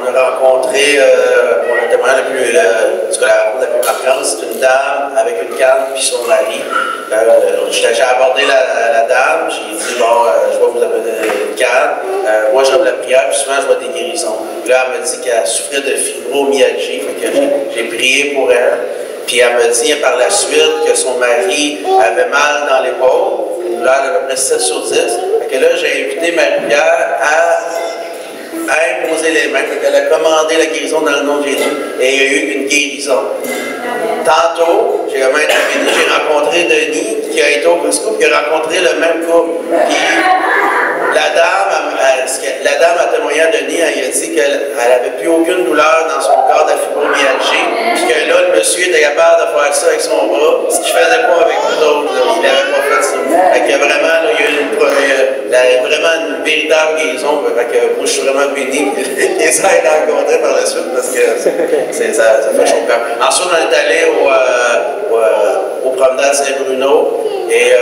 on a rencontré, pour le témoignage la plus marquante, c'est une dame avec une canne puis son mari. J'ai abordé la dame, j'ai dit, bon, je vais vous amener une canne. Moi, j'aime la prière, puis souvent, je vois des guérisons. Puis là, elle me dit qu'elle souffrait de fibromyalgie, fait que j'ai prié pour elle. Puis elle me dit par la suite que son mari avait mal dans l'épaule, une douleur d'à peu près 7 sur 10. Fait que là, j'ai invité Marie-Pierre à imposer les mains. Fait qu'elle a commandé la guérison dans le nom de Jésus et il y a eu une guérison. Tantôt, j'ai rencontré Denis qui a été au Costco, qui a rencontré le même couple. La dame a témoigné à Denis, elle a dit qu'elle n'avait plus aucune douleur dans son corps de la fibromyalgie, puis que là, le monsieur était capable de faire ça avec son bras, ce qu'il ne faisait pas avec nous autres, il n'avait pas fait ça. Fait que vraiment, là, il y a eu vraiment une véritable guérison, fait que moi, je suis vraiment béni et ça a été rencontré par la suite, parce que ça fait chaud au cœur. Ensuite, on est allé au promenade Saint-Bruno, et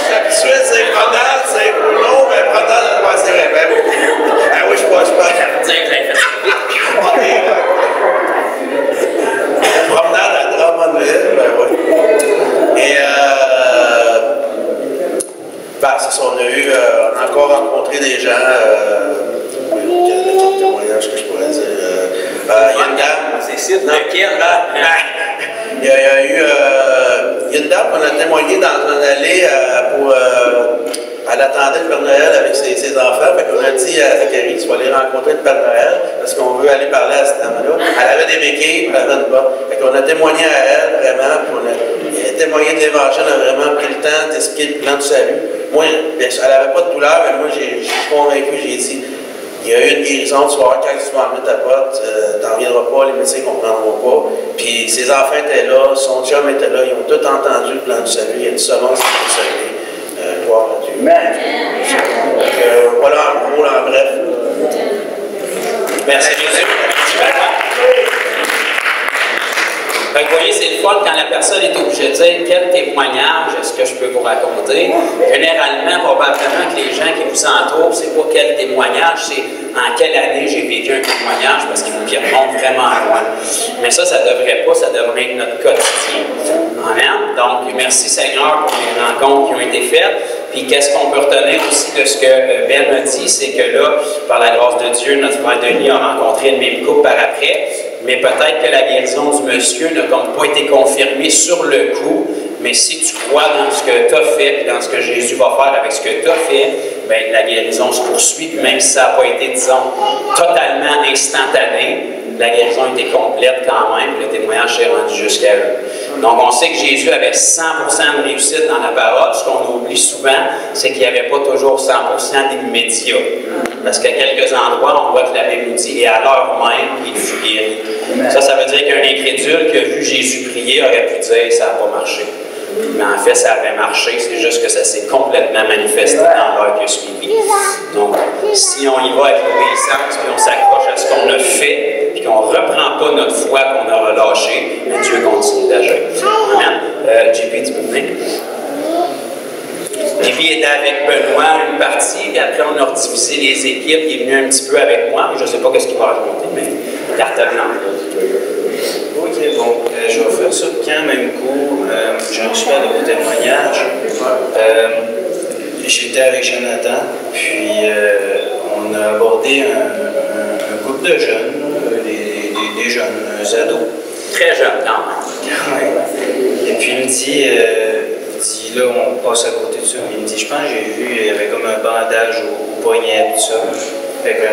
chaque suite, c'est promenade, c'est Bruno, mais promenade, c'est vrai. Ah oui, je pense. Promenade à Drummondville, ben oui. Et c'est ça, on a encore rencontré des gens. Quel témoignage que je pourrais dire? Il y a une dame. C'est lequel? Il y a une dame qu'on a témoigné dans une allée elle attendait le Père Noël avec ses enfants. Fait qu'on a dit à Zacharie, tu vas aller rencontrer le Père Noël parce qu'on veut aller parler à cette dame-là. Elle avait des béquilles, elle avait une botte. Fait qu'on a témoigné à elle, vraiment, puis on a témoigné de l'Évangile, on a vraiment pris le temps d'expliquer le plan du salut. Moi, elle n'avait pas de douleur, mais moi, je suis convaincu, j'ai dit, il y a eu une guérison, tu vas voir, quand tu vas emmener ta botte, t'en reviendras pas, les médecins ne comprendront pas. Puis ses enfants étaient là, son chum était là, ils ont tout entendu le plan du salut, il y a une semence qui est saluée. Gloire à Dieu. Voilà en gros, en bref. Merci Jésus. Vous voyez, c'est le fun quand la personne est obligée de dire quel témoignage est-ce que je peux vous raconter. Généralement, probablement que les gens qui vous entourent, c'est pas quel témoignage, c'est en quelle année j'ai vécu un témoignage parce qu'il remonte vraiment loin. Mais ça devrait pas, ça devrait être notre quotidien. Amen. Donc, merci Seigneur pour les rencontres qui ont été faites. Puis qu'est-ce qu'on peut retenir aussi de ce que Ben a dit, c'est que là, par la grâce de Dieu, notre frère Denis a rencontré une même couple par après. Mais peut-être que la guérison du monsieur n'a comme pas été confirmée sur le coup, mais si tu crois dans ce que tu as fait et dans ce que Jésus va faire avec ce que tu as fait, bien, la guérison se poursuit, puis même si ça n'a pas été, disons, totalement instantané, la guérison était complète quand même, puis le témoignage s'est rendu jusqu'à eux. Donc, on sait que Jésus avait 100% de réussite dans la parole. Ce qu'on oublie souvent, c'est qu'il n'y avait pas toujours 100% d'immédiat. Parce qu'à quelques endroits, on voit que la Bible nous dit « et à l'heure même, il fut guéri ». Ça veut dire qu'un incrédule qui a vu Jésus prier aurait pu dire « ça n'a pas marché ». Mais en fait, ça avait marché, c'est juste que ça s'est complètement manifesté dans l'heure qui a suivi. Donc, si on y va avec l'obéissance, puis on s'accroche à ce qu'on a fait, puis qu'on ne reprend pas notre foi qu'on a relâchée, mais Dieu continue d'agir. Amen. JP, tu peux venir? JP était avec Benoît une partie, puis après on a redivisé les équipes, il est venu un petit peu avec moi, je ne sais pas ce qu'il va raconter, mais carte blanche. Ok, bon, je vais faire ça quand même court. J'ai reçu un nouveau témoignage. J'étais avec Jonathan, puis on a abordé un groupe de jeunes, des jeunes, ados. Très jeunes, quand même. Et puis il me dit, là, on passe à côté de ça. Il me dit, je pense que j'ai vu, il y avait comme un bandage au poignet, tout ça. Fait que,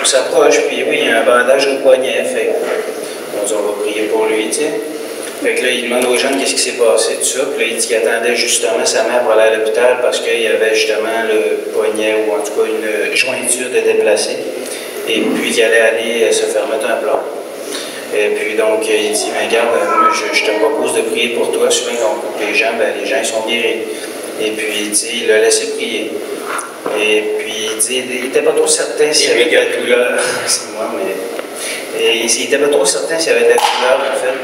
on s'approche, puis oui, il y a un bandage au poignet. Fait on dit, on va prier pour lui, tu sais. Fait que là, il demande aux gens qu'est-ce qui s'est passé, tout ça. Puis là, il dit qu'il attendait justement sa mère pour aller à l'hôpital parce qu'il y avait justement le poignet ou en tout cas une jointure de déplacer. Et puis qu'il allait aller se faire mettre un plan. Et puis donc, il dit, mais regarde, moi, je te propose de prier pour toi. Souvent, quand on coupe les gens, les gens ils sont guéris. Et puis, tu sais, il l'a laissé prier. Et puis, il dit, il n'était pas trop certain s'il y avait de la douleur. C'est moi, mais. Et il n'était pas trop certain s'il y avait de la douleur, en fait.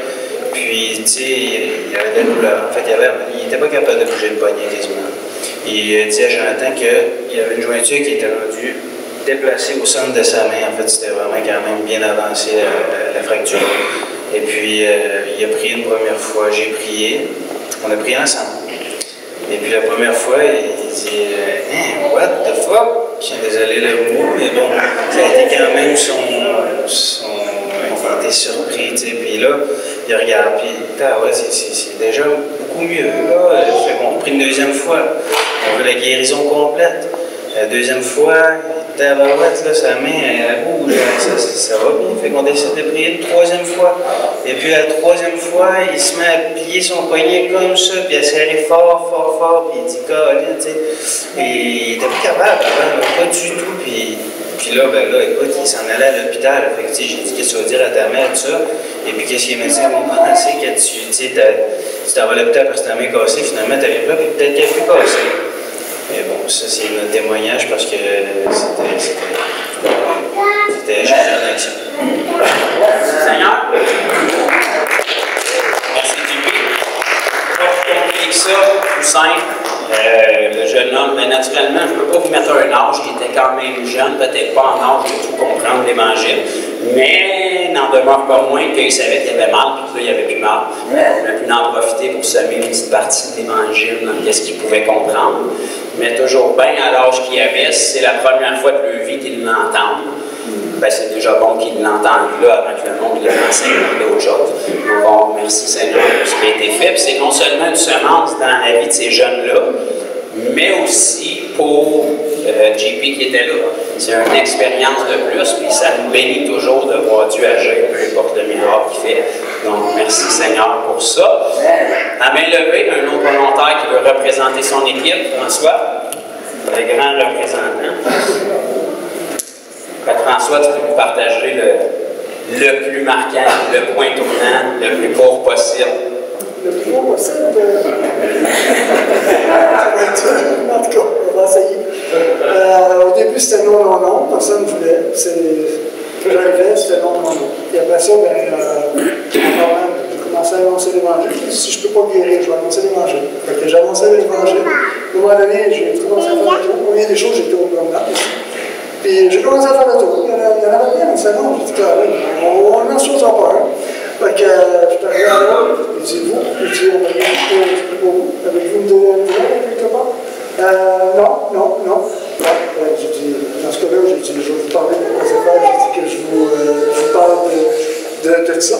Puis, tu sais, il y avait de la douleur. En fait, il n'était pas capable de bouger le poignet quasiment. Il dit à Jonathan qu'il y avait une jointure qui était rendue déplacé au centre de sa main. En fait, c'était vraiment quand même bien avancé la fracture. Et puis, il a prié une première fois, j'ai prié, on a prié ensemble. Et puis la première fois, il dit what the fuck? Je suis désolé le mot, mais bon, ça a été quand même il était surpris, tu sais. Puis là, il regarde, puis ouais, c'est déjà beaucoup mieux. Là, fait qu'on a pris une deuxième fois. On veut la guérison complète. La deuxième fois, tabarouette, là, sa main, elle bouge, ça va bien. Fait qu'on décide de prier une troisième fois. Et puis la troisième fois, il se met à plier son poignet comme ça, puis à serrer fort, fort, fort, puis il dit, Colin, tu sais. Et il était plus capable avant, pas du tout. Puis là, écoute, il s'en allait à l'hôpital. Fait que, tu sais, j'ai dit, qu'est-ce que tu vas dire à ta mère, tout ça? Et puis, qu'est-ce que les médecins vont penser que tu t'en vas à l'hôpital parce que ta main cassée, finalement, t'arrives là, puis peut-être qu'elle est plus cassée. Mais bon, ça, c'est notre témoignage parce que c'était génial d'action. Seigneur, merci Dieu. Pas plus compliqué que ça, tout simple. Le jeune homme, mais naturellement, je ne peux pas vous mettre un âge, il était quand même jeune, peut-être pas en âge de tout comprendre l'Évangile, mais n'en demeure pas moins qu'il savait qu'il avait mal, puis que là, il avait plus mal. On a pu en profiter pour semer une petite partie de l'Évangile dans ce qu'il pouvait comprendre. Mais toujours bien, à l'âge qu'il avait, c'est la première fois de leur vie qu'ils l'entendent. Ben, c'est déjà bon qu'ils l'entendent là avant que le monde les enseigne d'autres choses. Donc, on remercie Seigneur pour ce qui a été fait. Puis c'est non seulement une semence dans la vie de ces jeunes-là, mais aussi pour JP qui était là. C'est une expérience de plus, puis ça nous bénit toujours de voir Dieu agir, peu importe le miracle qu'il fait. Donc, merci Seigneur pour ça. À main levée, un autre volontaire qui veut représenter son équipe, François, le grand représentant. François, tu peux nous partager le plus marquant, le point tournant, le plus court possible. Le plus court possible? En tout cas, on va essayer. Au début, c'était non, personne ne voulait. J'arrivais, c'était non. Et après ça, j'ai commencé à annoncer l'Évangile. Si je ne peux pas guérir, je vais annoncer l'Évangile. Fait que j'ai annoncé l'Évangile. À un moment donné, j'ai commencé à faire le tour. Première des choses, j'étais au promenade. Puis j'ai commencé à faire le tour. Il y en avait bien, mais c'est non. J'ai dit, on en chose en part. Fait que je suis arrivé là, il dit, vous, il dit, on va bien pour vous. Avez-vous une deuxième quelque part? Non. J'ai dit, dans ce cas-là, j'ai dit, je vais vous parler de quoi ça fait. J'ai dit que je vous parle de ça,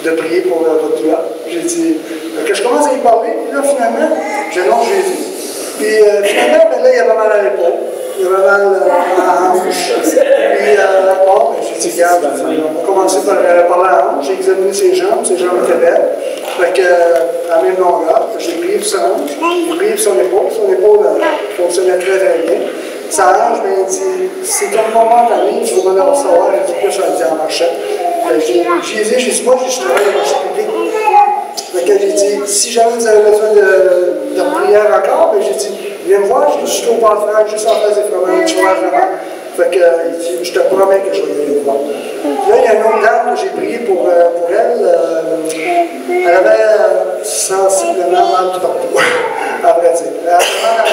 de prier pour votre douleur. J'ai dit, que je commence à y parler, puis là, finalement, j'annonce Jésus. Puis finalement, là, il avait mal à l'épaule. Il avait mal à la hanche. Puis, j'ai dit, regarde, on va commencer par la hanche. J'ai examiné ses jambes étaient belles. Fait que, à la même longueur, j'ai prié pour sa hanche, j'ai prié pour son épaule fonctionnait très bien. Sa hanche, il dit, c'est comme momentané, je vous demande de recevoir, il dit, plus ça dit en marchant. J'ai dit, moi, je travaille dans le marché public. Fait que j'ai dit, si jamais vous avez besoin de prière encore, j'ai dit, viens me voir, je suis au Partie, juste en face des frommages, tu vois vraiment. Fait que, il dit, je te promets que je vais aller le voir. Là, il y a une autre dame que j'ai prié pour elle. Elle avait sensiblement mal tout partout, à vrai dire. Elle avait mal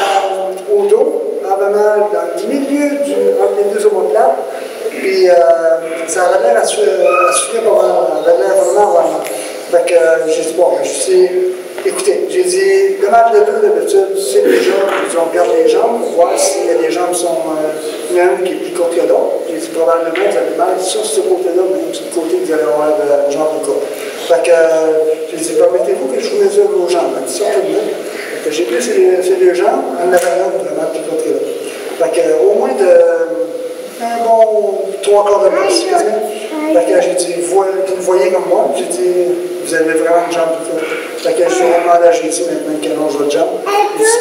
au dos, elle avait mal dans le milieu entre les deux omoplates. Puis, ça avait l'air à suivre pas mal. Elle avait l'air vraiment mal. Fait que j'ai dit, bon, écoutez, j'ai dit, demande le dos d'habitude, c'est les jambes, on regarde les jambes pour voir s'il y a des jambes qui sont même qui est plus courte que l'autre. J'ai dit, probablement, vous avez mal sur ce côté-là, même sur le côté que vous allez avoir la jambe plus courte. Fait que j'ai dit, permettez-vous que je vous mesure vos jambes. Elle dit, sortez-moi. Fait que j'ai pris ces deux jambes, en avant vraiment plus courte que l'autre. Fait que, au moins un bon 3/4 de masse, quasiment. Fait que j'ai dit, vous me voyez comme moi. J'ai dit, vous avez vraiment une jambe plus courte. Fait que je vais demander à Jésus maintenant qu'il allonge votre jambe. Et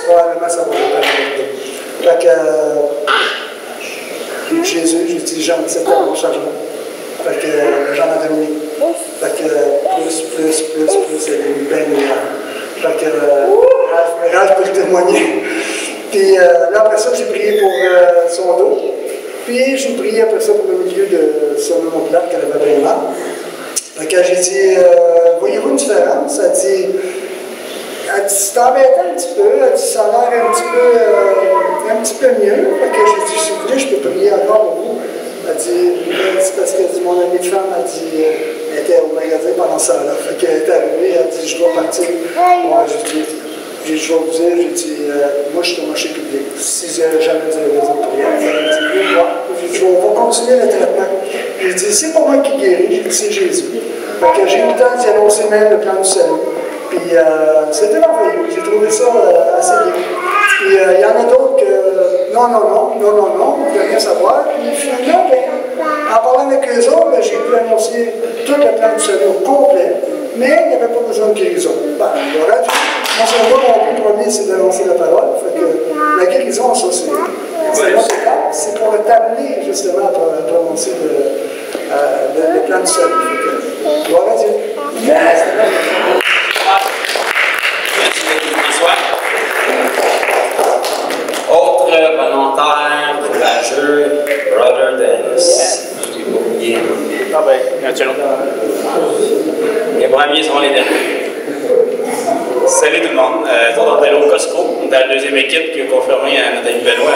probablement, ça va vous permettre. Fait que Jésus, j'ai dit, jambe, c'est un bon changement. Fait que la jambe a dominé. Fait que plus, elle est bien meilleure. Fait que Ralph peut le témoigner. Puis là, après ça, j'ai prié pour son dos. Puis j'ai prié après ça pour le milieu de son omoplate qu'elle avait bien mal. Fait que j'ai dit, voyez-vous une différence? Elle dit, Elle dit, c'est embêtant un petit peu. Elle dit, ça a l'air un petit peu mieux. Fait que j'ai dit, si vous voulez, je peux prier encore pour vous. Elle dit, c'est parce que mon amie de femme, elle dit, elle était au magasin pendant ça là. Fait qu'elle est arrivée, elle dit, je dois partir. Moi, je vais vous dire, j'ai dit, moi, je suis au marché public. Si jamais vous avez besoin de prière, elle dit, on va continuer le traitement. J'ai dit, c'est pas moi qui guéris, j'ai dit, c'est Jésus. Fait que j'ai eu le temps d'y annoncer même le plan du salut. Puis c'était merveilleux, j'ai trouvé ça assez bien. Puis il y en a d'autres que non, vous voulez rien savoir. Puis finalement, en parlant avec eux autres, j'ai pu annoncer tout le plan du salut au complet, mais il n'y avait pas besoin de guérison. Ben, il y aurait dû. Mon cerveau, mon but premier, c'est d'annoncer la parole. Fait que la guérison, ça, c'est pour t'amener justement à prononcer le plan du salut. Gloire à Dieu. Autre volontaire, courageux, brother Dennis. Je l'ai pas oublié. Ah ben, naturellement. Les premiers sont les derniers. Salut tout le monde. On est au Costco. On est la deuxième équipe qui a confirmé à notre ami Benoît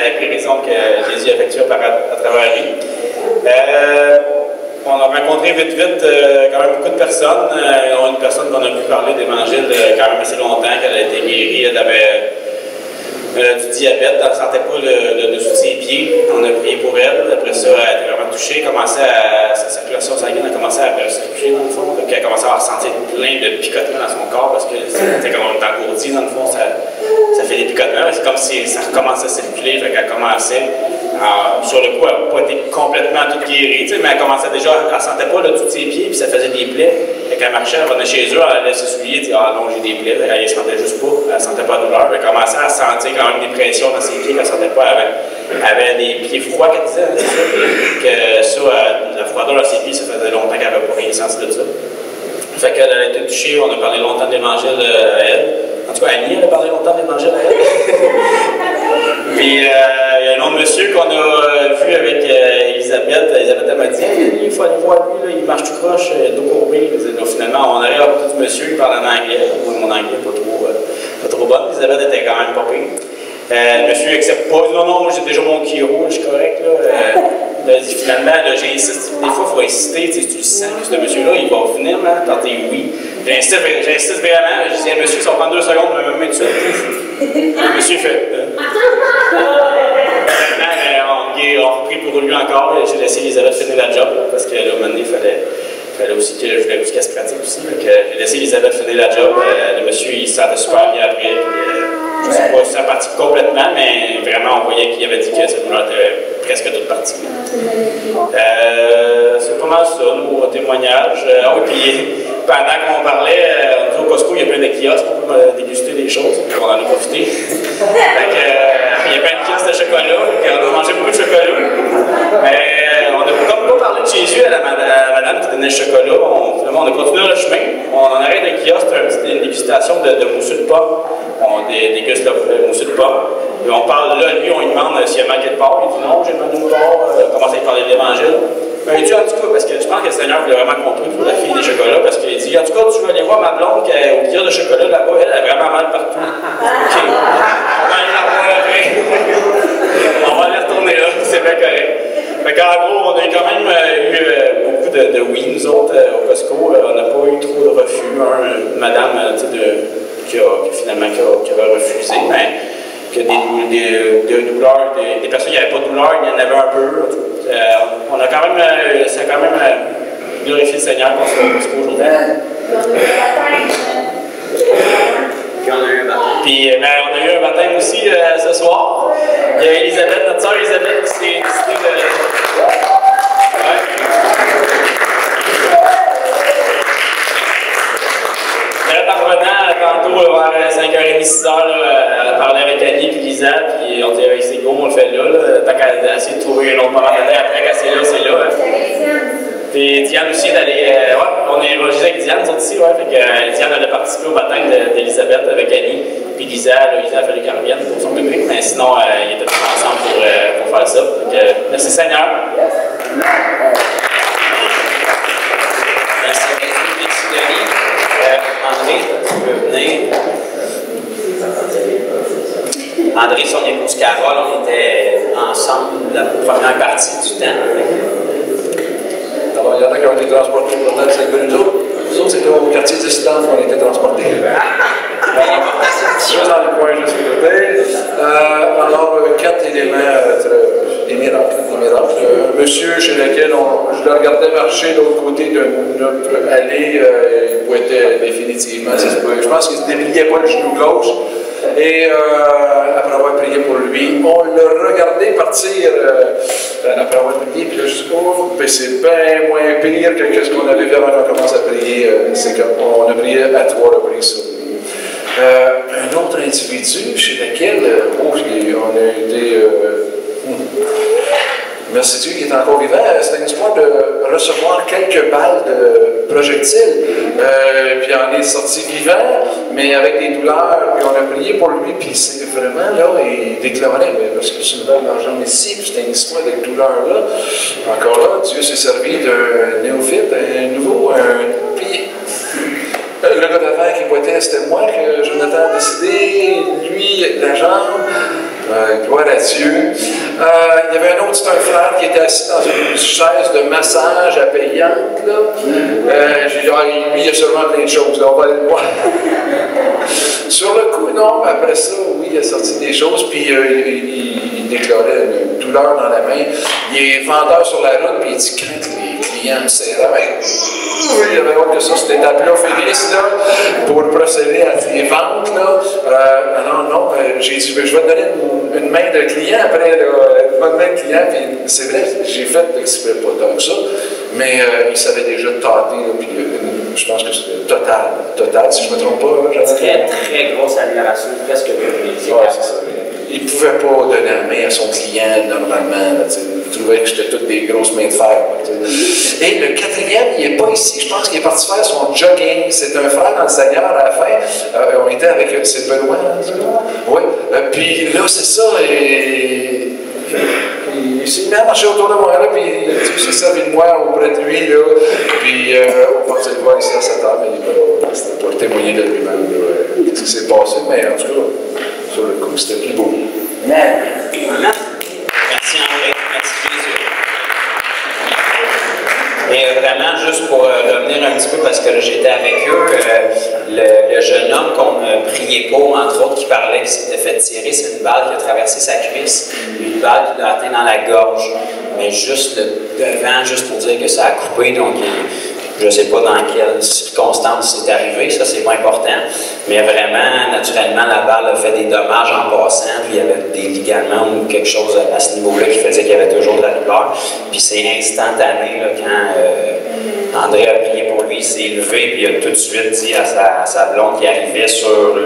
la guérison que Jésus a effectuée à travers lui. On a rencontré vite quand même beaucoup de personnes. Une personne qu'on a pu parler d'évangile quand même assez longtemps, qu'elle a été guérie. Elle avait du diabète, elle ne sentait pas le dessous de ses pieds. On a prié pour elle. Après ça, elle était vraiment touchée. Sa circulation sanguine a commencé à circuler dans le fond. Donc, elle a commencé à ressentir plein de picotements dans son corps parce que c'était comme on est engourdi dans le fond. Ça fait des picotements. C'est comme si ça recommençait à circuler. Fait qu'elle commençait. Sur le coup, elle n'a pas été complètement toute guérie, mais elle commençait déjà, elle ne sentait pas le dessous de ses pieds, puis ça faisait des plaies. Fait qu'elle marchait, elle venait chez eux, elle allait se souiller, elle dit, ah non, j'ai des plaies. Elle ne sentait juste pas, elle ne sentait pas de douleur. Elle commençait à sentir quand même des pressions dans ses pieds qu'elle ne sentait pas. Elle avait des pieds froids, qu'elle disait, c'est ça. Que ça, la froideur dans ses pieds, ça faisait longtemps qu'elle n'avait pas rien senti de ça. Fait qu'elle a été touchée, on a parlé longtemps de l'évangile à elle. En tout cas, Annie, elle a parlé longtemps de l'évangile à elle. Puis, il y a un autre monsieur qu'on a vu avec Elisabeth. Elisabeth, elle m'a dit, il faut aller voir lui, là, il marche tout croche, dos courbé. Donc, finalement, on arrive à côté du monsieur, il parle en anglais. Moi, mon anglais n'est pas trop bonne. Elisabeth était quand même pas pire. Le monsieur n'accepte pas. Non, j'ai déjà mon chiro, je suis correct. Finalement, j'insiste. Des fois, il faut insister. Tu le sens que ce monsieur-là, il va venir, tenter oui. J'insiste vraiment. Je dis, monsieur, ça va prendre 2 secondes, je vais me mettre tout de suite. Le monsieur fait. On a repris pour lui encore. J'ai laissé Elisabeth finir la job, parce qu'à un moment donné, il fallait aussi que je voulais qu'elle se pratique aussi. J'ai laissé Elisabeth finir la job. Le monsieur, il se sentait super bien après. Je ne sais pas si ça partit complètement, mais vraiment, on voyait qu'il avait dit que cette douleur était presque toute partie. C'est pas mal ça, nos témoignages. Oui, puis pendant qu'on parlait, on dit au Costco, il y a plein de kiosques, on peut déguster des choses, on en a profité. Il y a plein de kiosques de chocolat, on a mangé beaucoup de chocolat. Mais on n'a comme pas parlé de Jésus à la madame qui donnait le chocolat. Finalement, on a continué le chemin. On en arrête le kiosque, c'était une dégustation de mousseux de pomme. On déguste le mousseux de pomme. Et on parle là, lui, on lui demande s'il a manqué de porc. Il dit non, j'ai manqué de porc. On commence à lui parler de l'évangile. Mais il dit en tout cas, parce que je pense que le Seigneur voulait vraiment compris pour la fille des chocolats, parce qu'il dit en tout cas, tu veux aller voir ma blonde qui est au kiosque de chocolat là-bas, elle a vraiment mal partout. Ok, on va aller la voir après. On va aller retourner là, c'est bien correct. Fait qu'en gros, on a quand même eu beaucoup de oui, nous autres, au Costco. On n'a pas eu trop de refus. Une madame qui avait refusé, mais que des douleurs, des personnes qui n'avaient pas de douleur, il y en avait un peu. On a quand même, ça a quand même glorifié le Seigneur qu'on soit au Costco aujourd'hui. Puis on a eu un baptême. Puis on a eu un baptême aussi ce soir. Il y a Elisabeth, notre soeur Elisabeth, qui s'est décidée de. En revenant, tantôt, vers 5h30, 6h, elle parlait avec Annie et Lisa, puis on dit c'est go, on le fait là. Tant qu'à essayer de trouver un autre moment donné après, quand c'est là. Puis Diane aussi d'aller. On est évangélisé avec Diane, nous ici, fait que Diane elle a participé au baptême d'Elisabeth avec Annie. Puis Lisa a fallu qu'elle revienne pour son bébé, mais sinon, ils étaient tous ensemble pour faire ça. Donc, merci Seigneur. Merci Denis. André, tu peux André, son épouse Carole, on était ensemble la première partie du temps. Alors, il y en a qui ont été transportés pour la tête, nous autres. Nous autres, c'était au quartier dissident qu'on était transportés. Je suis dans le coin juste à côté. Alors, 4 éléments, des miracles. Monsieur chez lequel je le regardais marcher de l'autre côté de notre allée, il pointait définitivement. Je pense qu'il ne se dépliait pas le genou gauche. Et après avoir prié pour lui, on l'a regardé partir après avoir prié, puis là, je dis, oh, ben c'est bien moins pire que ce qu'on avait vu avant qu'on commence à prier. C'est qu'on a prié à 3 reprises sur lui. Un autre individu chez lequel on a été. Merci Dieu, il est encore vivant. C'était une histoire de recevoir quelques balles de projectiles. Puis on est sorti vivant, mais avec des douleurs. Puis on a prié pour lui. Puis c'est vraiment là, il déclarait, parce que c'est une balle d'argent ici. Puis c'était une histoire de douleur là. Encore là, Dieu s'est servi d'un néophyte, un nouveau. Puis le gars d'avant qui boitait, c'était moi que Jonathan a décidé. Lui, la jambe. Gloire à Dieu. Il y avait un autre, c'était un frère qui était assis dans une chaise de massage à payante. J'ai dit, lui, il y a sûrement plein de choses, là, on va aller le voir. Sur le coup, non. Après ça, oui, il a sorti des choses, puis il déclarait une douleur dans la main. Il est vendeur sur la route, puis il dit, quand les clients me serraient, il avait honte que ça, cette étape-là finisse, là, pour procéder à ses ventes, là. Non, j'ai dit, je vais te donner une main de client après, une bonne main de client, puis c'est vrai, j'ai fait exprès pas tant que ça, mais il savait déjà tâter, là, puis je pense que c'était total, si je ne me trompe pas. Très grosse amélioration, presque publique. Ouais, c'est ça. Il ne pouvait pas donner la main à son client normalement. Là, il trouvait que j'étais toutes des grosses mains de fer. Là, et le quatrième, il n'est pas ici. Je pense qu'il est parti faire son jogging. C'est un frère dans le Seigneur à la fin. On était avec. C'est Benoît, hein? Oui. Puis là, c'est ça. Il s'est mis à marcher autour de moi, là, puis Dieu s'est servi de moi auprès de lui, là, puis on va le voir ici à 7 heures, mais c'était pour témoigner de lui-même, qu'est-ce qui s'est passé, mais en tout cas, sur le coup, c'était plus beau. Amen. Merci André, merci Jésus. Et vraiment, juste pour revenir un petit peu, parce que là, j'étais avec eux, le jeune homme qu'on ne priait pas, entre autres, qui parlait, qui s'était fait tirer, c'est une balle qui a traversé sa cuisse, une balle qui l'a atteint dans la gorge, mais juste le devant, juste pour dire que ça a coupé, donc je ne sais pas dans quelles circonstances c'est arrivé, ça c'est pas important, mais vraiment, naturellement, la balle a fait des dommages en passant, puis il y avait des ligaments ou quelque chose à ce niveau-là qui faisait qu'il y avait toujours de la douleur, puis c'est instantané, là, quand André a prié pour lui, il s'est levé, puis il a tout de suite dit à sa blonde qui arrivait sur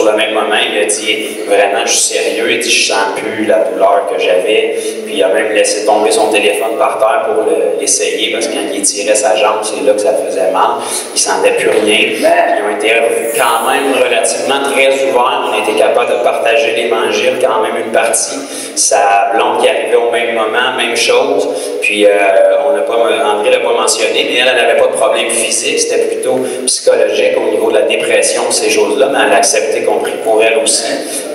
le même moment, il a dit vraiment, je suis sérieux, il dit je sens plus la douleur que j'avais, puis il a même laissé tomber son téléphone par terre pour l'essayer parce que quand il tirait sa jambe, c'est là que ça faisait mal, il sentait plus rien. Ils ont été quand même relativement très ouverts, on était capable de partager l'évangile, quand même une partie. Sa blonde qui arrivait au même moment, même chose, puis André l'a pas mentionné, mais elle n'avait pas de problème physique, c'était plutôt psychologique au niveau de la dépression, ces choses-là, mais elle a accepté qu'on prie pour elle aussi.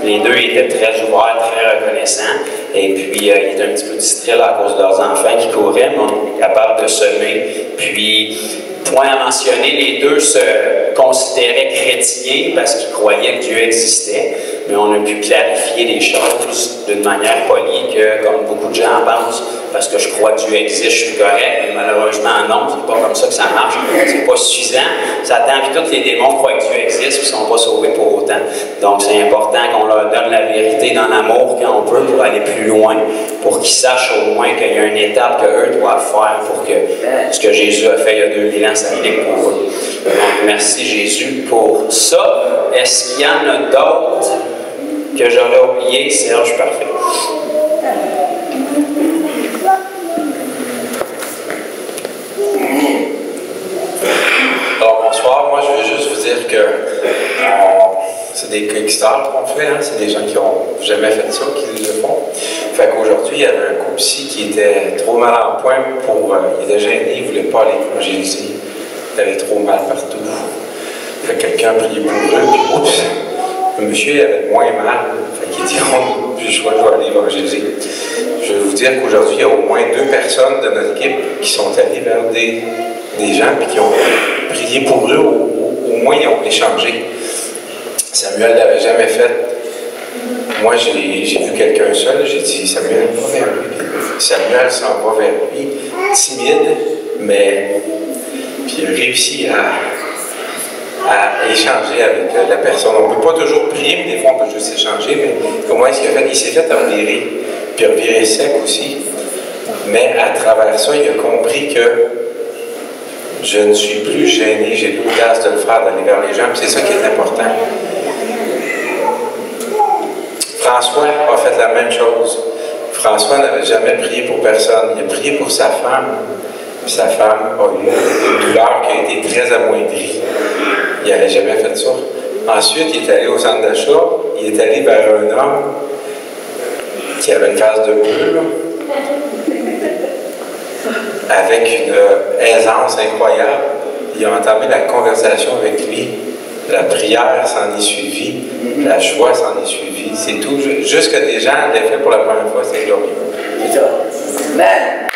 Les deux étaient très ouverts, très reconnaissants. Et puis, ils étaient un petit peu distraits là, à cause de leurs enfants qui couraient, mais on était capable de semer. Puis, point à mentionner, les deux se considéraient chrétiens parce qu'ils croyaient que Dieu existait, mais on a pu clarifier les choses d'une manière polie que, comme beaucoup de gens pensent, parce que je crois que Dieu existe, je suis correct, mais malheureusement non, c'est pas comme ça que ça marche, c'est pas suffisant. Satan et tous les démons croient que Dieu existe, puis ils sont pas sauvés pour autant. Donc c'est important qu'on leur donne la vérité dans l'amour quand on peut pour aller plus loin, pour qu'ils sachent au moins qu'il y a une étape qu'eux doivent faire pour que ce que Jésus a fait il y a 2000 ans s'applique pour eux. Donc merci Jésus pour ça. Est-ce qu'il y en a d'autres que j'aurais oublié? Serge, parfait. Alors bonsoir, moi je veux juste vous dire que c'est des Kickstart qu'on fait, hein? C'est des gens qui n'ont jamais fait ça, qui le font. Fait qu'aujourd'hui, il y avait un couple ici qui était trop mal en point pour. Il était gêné, il ne voulait pas aller évangéliser. Il avait trop mal partout. Fait que quelqu'un a prié pour eux, puis oups, le monsieur il avait moins mal. Fait qui diront, plus le choix, je vais aller évangéliser. Je vais vous dire qu'aujourd'hui, il y a au moins 2 personnes de notre équipe qui sont allées vers des gens et qui ont prié pour eux, ou au moins ils ont échangé. Samuel ne l'avait jamais fait. Moi, j'ai vu quelqu'un seul, j'ai dit, Samuel, va vers lui. Samuel s'en va vers lui, timide, mais puis il a réussi à échanger avec la personne. On ne peut pas toujours prier, mais des fois on peut juste échanger, mais comment est-ce qu'il a fait? Il s'est fait revirer, puis revirer sec aussi. Mais à travers ça, il a compris que je ne suis plus gêné, j'ai l'audace de le faire, d'aller vers les gens, puis c'est ça qui est important. François a fait la même chose. François n'avait jamais prié pour personne. Il a prié pour sa femme. Puis sa femme a eu une douleur qui a été très amoindrie. Il n'avait jamais fait ça. Ensuite, il est allé au centre d'achat. Il est allé vers un homme qui avait une face de bleu, avec une aisance incroyable. Il a entamé la conversation avec lui. La prière s'en est suivie, la joie s'en est suivie. C'est tout. Juste que des gens l'aient fait pour la première fois, c'est glorieux. C'est ça. Amen.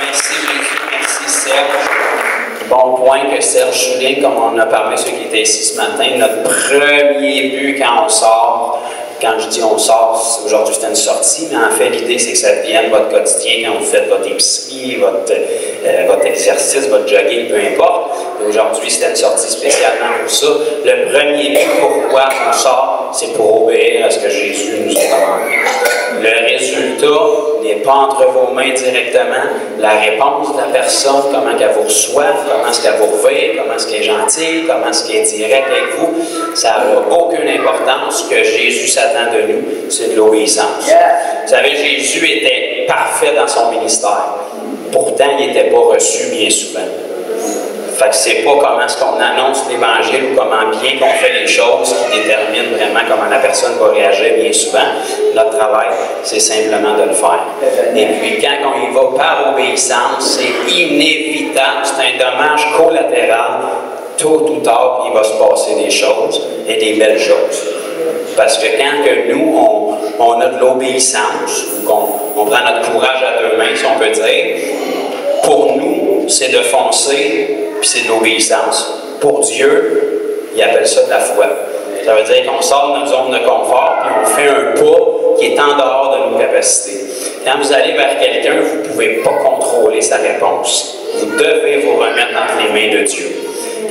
Merci Jésus, merci Serge. Bon point que Serge souligne, comme on a parlé ceux qui étaient ici ce matin, notre premier but quand on sort. Quand je dis on sort, aujourd'hui c'était une sortie, mais en fait l'idée c'est que ça devienne votre quotidien quand vous faites votre épicerie, votre exercice, votre jogging, peu importe. Aujourd'hui c'était une sortie spécialement pour ça. Le premier but pourquoi on sort, c'est pour obéir à ce que Jésus nous a commandé. Le résultat n'est pas entre vos mains directement. La réponse de la personne, comment qu'elle vous reçoit, comment est-ce qu'elle vous revient, comment est-ce qu'elle est gentille, comment est-ce qu'elle est directe avec vous, ça n'a aucune importance. Ce que Jésus s'attend de nous, c'est de l'obéissance. Vous savez, Jésus était parfait dans son ministère. Pourtant, il n'était pas reçu bien souvent. Fait que c'est pas comment est-ce qu'on annonce l'Évangile ou comment bien qu'on fait les choses qui détermine vraiment comment la personne va réagir bien souvent. Notre travail, c'est simplement de le faire. Et puis quand on y va par obéissance, c'est inévitable, c'est un dommage collatéral. Tôt ou tard, il va se passer des choses et des belles choses. Parce que quand que nous, on a de l'obéissance, ou qu'on prend notre courage à 2 mains, si on peut dire, pour nous, c'est de foncer, puis c'est de l'obéissance. Pour Dieu, il appelle ça de la foi. Ça veut dire qu'on sort de notre zone de confort, puis on fait un pas qui est en dehors de nos capacités. Quand vous allez vers quelqu'un, vous ne pouvez pas contrôler sa réponse. Vous devez vous remettre entre les mains de Dieu.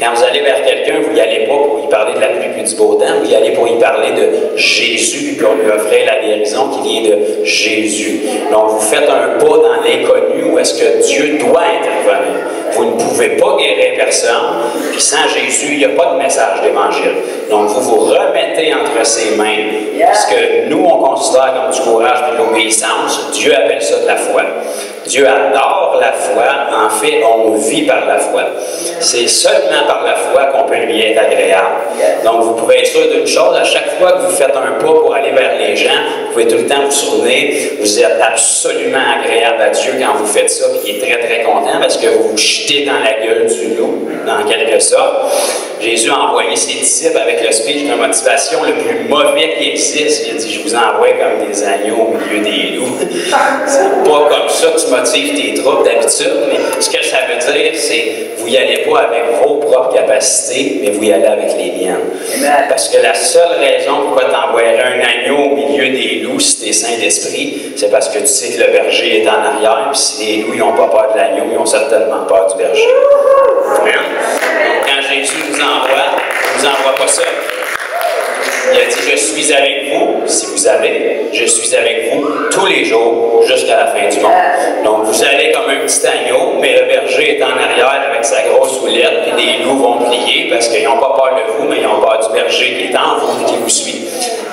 Quand vous allez vers quelqu'un, vous n'y allez pas pour y parler de la pluie et du beau temps, vous y allez pour y parler de Jésus, puis on lui offrir la guérison qui vient de Jésus. Donc, vous faites un pas dans l'inconnu où est-ce que Dieu doit intervenir. Vous ne pouvez pas guérir personne, puis sans Jésus, il n'y a pas de message d'évangile. Donc, vous vous remettez entre ses mains, parce que nous, on considère comme du courage et de l'obéissance. Dieu appelle ça de la foi. Dieu adore la foi. En fait, on vit par la foi. C'est seulement par la foi qu'on peut lui être agréable. Donc, vous pouvez être sûr d'une chose, à chaque fois que vous faites un pas pour aller vers les gens, vous pouvez tout le temps vous souvenir, vous êtes absolument agréable à Dieu quand vous faites ça, puis il est très, très content parce que vous vous jetez dans la gueule du loup, dans quelque sorte. Jésus a envoyé ses disciples avec le speech de motivation le plus mauvais qui existe. Il a dit, je vous envoie comme des agneaux au milieu des loups. C'est pas comme ça que tu motives tes troupes d'habitude, mais ce que ça veut dire, c'est vous n'y allez pas avec vos propres capacités, mais vous y allez avec les miennes. Parce que la seule raison pourquoi tu envoierais un agneau au milieu des loups si tu es saint d'esprit, c'est parce que tu sais que le berger est en arrière, puis si les loups n'ont pas peur de l'agneau, ils ont certainement peur du berger. Donc, quand Jésus nous envoie pas seul. Il a dit, je suis avec vous, si vous allez, je suis avec vous tous les jours jusqu'à la fin du monde. Donc, vous allez comme un petit agneau, mais le berger est en arrière avec sa grosse houlette, et les loups vont plier parce qu'ils n'ont pas peur de vous, mais ils ont peur du berger qui est en vous et qui vous suit.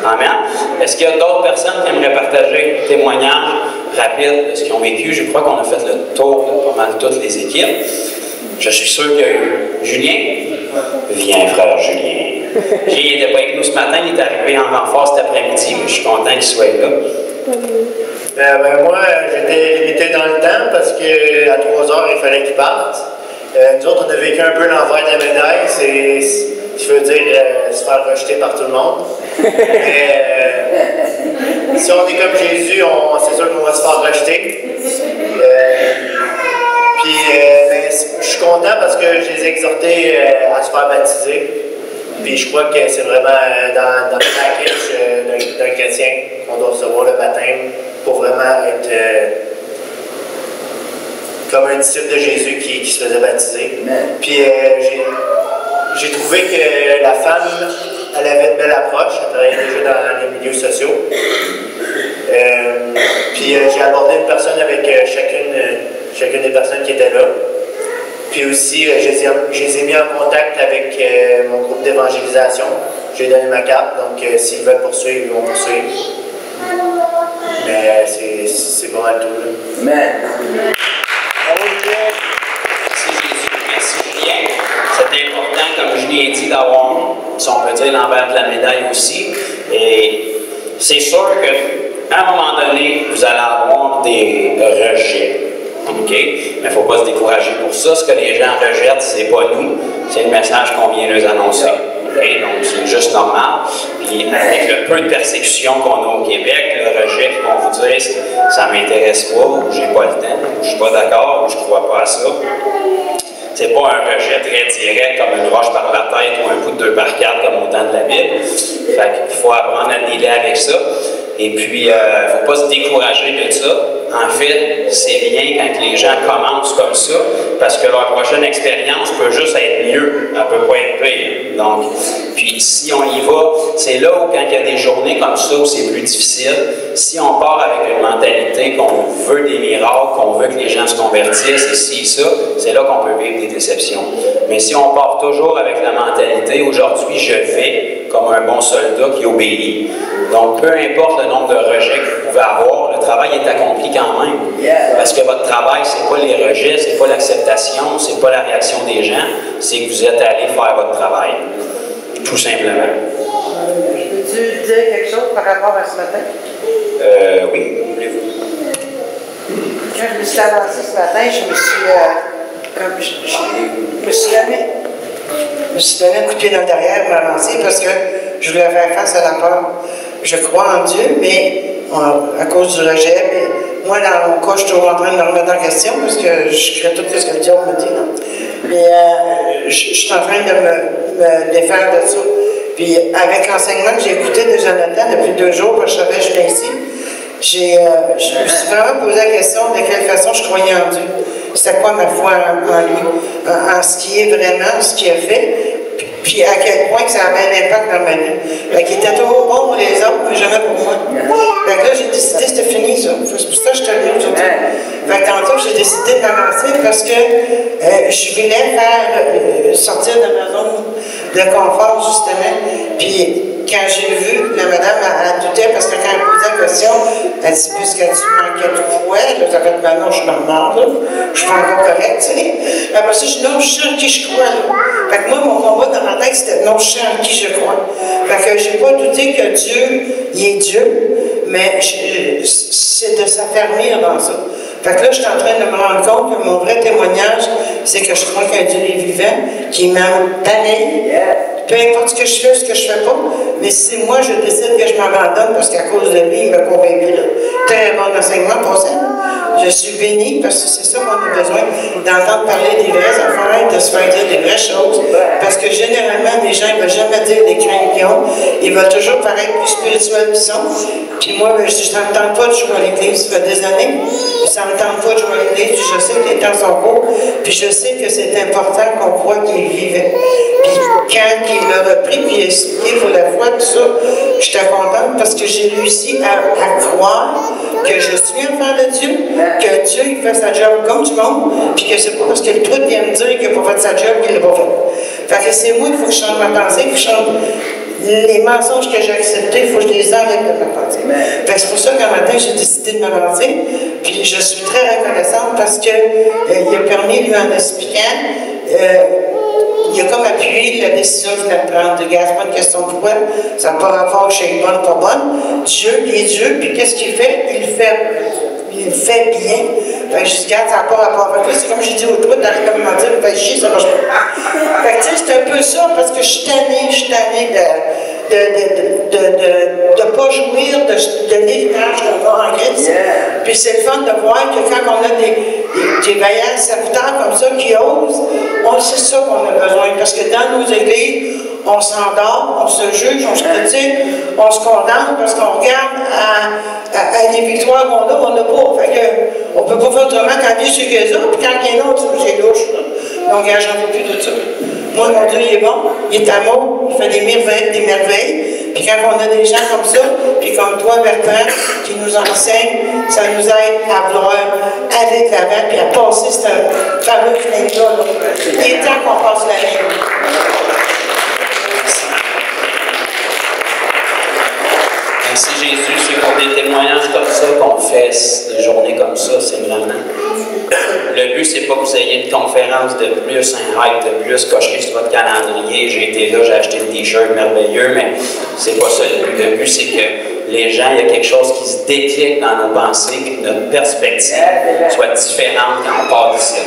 Amen. Est-ce qu'il y a d'autres personnes qui aimeraient partager un témoignage rapide de ce qu'ils ont vécu? Je crois qu'on a fait le tour de pas mal toutes les équipes. Je suis sûr qu'il y a eu Julien. Viens, frère Julien. Julien n'était pas avec nous ce matin, il est arrivé en renfort cet après-midi. Je suis content qu'il soit là. Moi, j'étais limité dans le temps parce qu'à 3 heures, il fallait qu'il parte. Nous autres, on a vécu un peu l'envers de la médaille. qui veut dire se faire rejeter par tout le monde. Mais si on est comme Jésus, c'est sûr qu'on va se faire rejeter. Mais je suis content parce que je les ai exhortés à se faire baptiser. Puis je crois que c'est vraiment dans le package d'un chrétien qu'on doit recevoir le baptême pour vraiment être comme un disciple de Jésus qui se faisait baptiser. Puis j'ai trouvé que la femme, elle avait une belle approche, elle travaillait déjà dans les milieux sociaux. Puis j'ai abordé une personne avec chacune des personnes qui étaient là. Puis aussi, je les ai mis en contact avec mon groupe d'évangélisation. J'ai donné ma carte, donc s'ils veulent poursuivre, ils vont poursuivre. Mais c'est pas mal tout. Là. Merci Jésus, merci Julien. C'est important, comme Julien dit, d'avoir, si on peut dire, l'envers de la médaille aussi. Et c'est sûr qu'à un moment donné, vous allez avoir des rejets. OK? Mais il ne faut pas se décourager pour ça. Ce que les gens rejettent, ce n'est pas nous, c'est le message qu'on vient nous annoncer. Okay? Donc, c'est juste normal. Puis, avec le peu de persécution qu'on a au Québec, le rejet qu'ils vont vous dire, ça ne m'intéresse pas, ou j'ai pas le temps, ou je ne suis pas d'accord, ou je ne crois pas à ça. C'est pas un rejet très direct comme une roche par la tête ou un coup de 2 par 4 comme au temps de la Bible. Fait qu'il faut apprendre à dealer avec ça. Et puis, il ne faut pas se décourager de ça. En fait, c'est bien quand les gens commencent comme ça, parce que leur prochaine expérience peut juste être mieux, elle ne peut pas être pire. Donc, puis si on y va, c'est là où quand il y a des journées comme ça où c'est plus difficile, si on part avec une mentalité qu'on veut des miracles, qu'on veut que les gens se convertissent, et ci et ça, c'est là qu'on peut vivre des déceptions. Mais si on part toujours avec la mentalité, aujourd'hui je vais comme un bon soldat qui obéit. Donc, peu importe le nombre de rejets que vous pouvez avoir, le travail est accompli quand même. Parce que votre travail, c'est pas les rejets, c'est pas l'acceptation, c'est pas la réaction des gens, c'est que vous êtes allé faire votre travail. Tout simplement. Peux-tu dire quelque chose par rapport à ce matin? Oui, voulez-vous? Quand je me suis avancée ce matin, je me suis donné un coup de pied dans le derrière pour avancer parce que je voulais faire face à la peur. Je crois en Dieu, mais à cause du rejet, mais moi, dans mon cas, je suis toujours en train de me remettre en question parce que je crée tout ce que Dieu me dit. Non? Mais je suis en train de me défaire de ça. Puis avec l'enseignement que j'ai écouté de Jonathan depuis 2 jours, parce que je savais que je venais ici, je me suis vraiment posé la question de quelle façon je croyais en Dieu. C'était quoi ma foi en lui, en ce qui est vraiment, ce qu'il a fait. Puis à quel point que ça avait un impact dans ma vie. Fait qu'il était toujours bon pour les autres, mais jamais pour moi. Fait que là, j'ai décidé que c'était fini, ça. C'est pour ça que je suis venue aujourd'hui. Fait que tantôt, j'ai décidé de m'avancer parce que je voulais faire sortir de ma zone de confort, justement. Puis quand j'ai vu, la madame, elle doutait parce que quand elle posait la question, elle dit, puisque tu manquais de foi, là, ça fait maintenant, je suis mort, là. Je suis pas encore correct, tu sais. Après ça, je dis, non, je sais en qui je crois, là. Fait que moi, mon combat dans ma tête, c'était, non, je sais en qui je crois. Fait que j'ai pas douté que Dieu, il est Dieu, mais c'est de s'affermir dans ça. Fait que là, je suis en train de me rendre compte que mon vrai témoignage, c'est que je crois qu'un Dieu est vivant, qui m'a tanné. Peu importe ce que je fais, ce que je fais pas, mais si moi je décide que je m'abandonne parce qu'à cause de lui, il m'a convaincu là. Très bon enseignement pour ça. Je suis bénie parce que c'est ça qu'on a besoin, d'entendre parler des vraies affaires, de se faire dire des vraies choses. Parce que généralement, les gens ne veulent jamais dire des craintes qu'ils ont. Ils veulent toujours paraître plus spirituels qu'ils sont. Puis moi, ça ne me tente pas de jouer à l'église, ça fait des années. Ça ne me tente pas de jouer à l'église, je sais que les temps sont courts. Puis je sais que c'est important qu'on croit qu'il vivait. Puis quand il m'a repris, puis il a expliqué pour la foi, tout ça, j'étais contente parce que j'ai réussi à croire que je suis enfant de Dieu, que Dieu il fait sa job comme du monde, puis que c'est pas parce que le truc vient me dire qu'il n'a pas fait sa job qu'il l'a pas fait. Fait que c'est moi, il faut que je change ma pensée, il faut que je change les mensonges que j'ai acceptés, il faut que je les enlève de ma pensée. Fait que c'est pour ça qu'un matin, j'ai décidé de m'avancer, puis je suis très reconnaissante parce qu'il a permis, lui, en expliquant, il a comme appuyé la décision qu'il venait de prendre. Regarde, c'est pas une question de foi, ça n'a pas rapport chez bonne, pas bonne. Dieu, il est Dieu, puis qu'est-ce qu'il fait? Il me fait bien. Fait que je dis, regarde, ça n'a pas rapport avec toi. C'est comme j'ai dit l'autre fois, t'arrives à me dire, me fait chier, ça marche pas. Fait que tu sais, c'est un peu ça, parce que je suis tannée de pas jouir de l'héritage qu'on a en Christ. Puis c'est le fun de voir que quand on a des vaillants serviteurs comme ça qui osent, c'est ça qu'on a besoin. Parce que dans nos églises, on s'endort, on se juge, on se critique, on se condamne parce qu'on regarde à les victoires qu'on a, on n'a pas. Fait que, on ne peut pas faire autrement quand Dieu c'est que ça, puis quand il y en a autre, c'est louche. Donc, j'en veux plus de ça. Moi, mon Dieu, il est bon, il est amour, il fait des merveilles. Puis quand on a des gens comme ça, puis comme toi, Bertrand, qui nous enseigne, ça nous aide à vouloir aller de l'avant, puis à passer cette fameuse ligne-là. Il est temps qu'on passe la ligne. Merci Jésus, c'est pour des témoignages comme ça qu'on fait des journées comme ça, c'est vraiment. Le but, c'est pas que vous ayez une conférence de plus, un hype de plus, cocher sur votre calendrier, j'ai été là, j'ai acheté le t-shirt merveilleux, mais c'est pas ça le but. Le but, c'est que les gens, il y a quelque chose qui se déclic dans nos pensées, que notre perspective soit différente quand on part d'ici.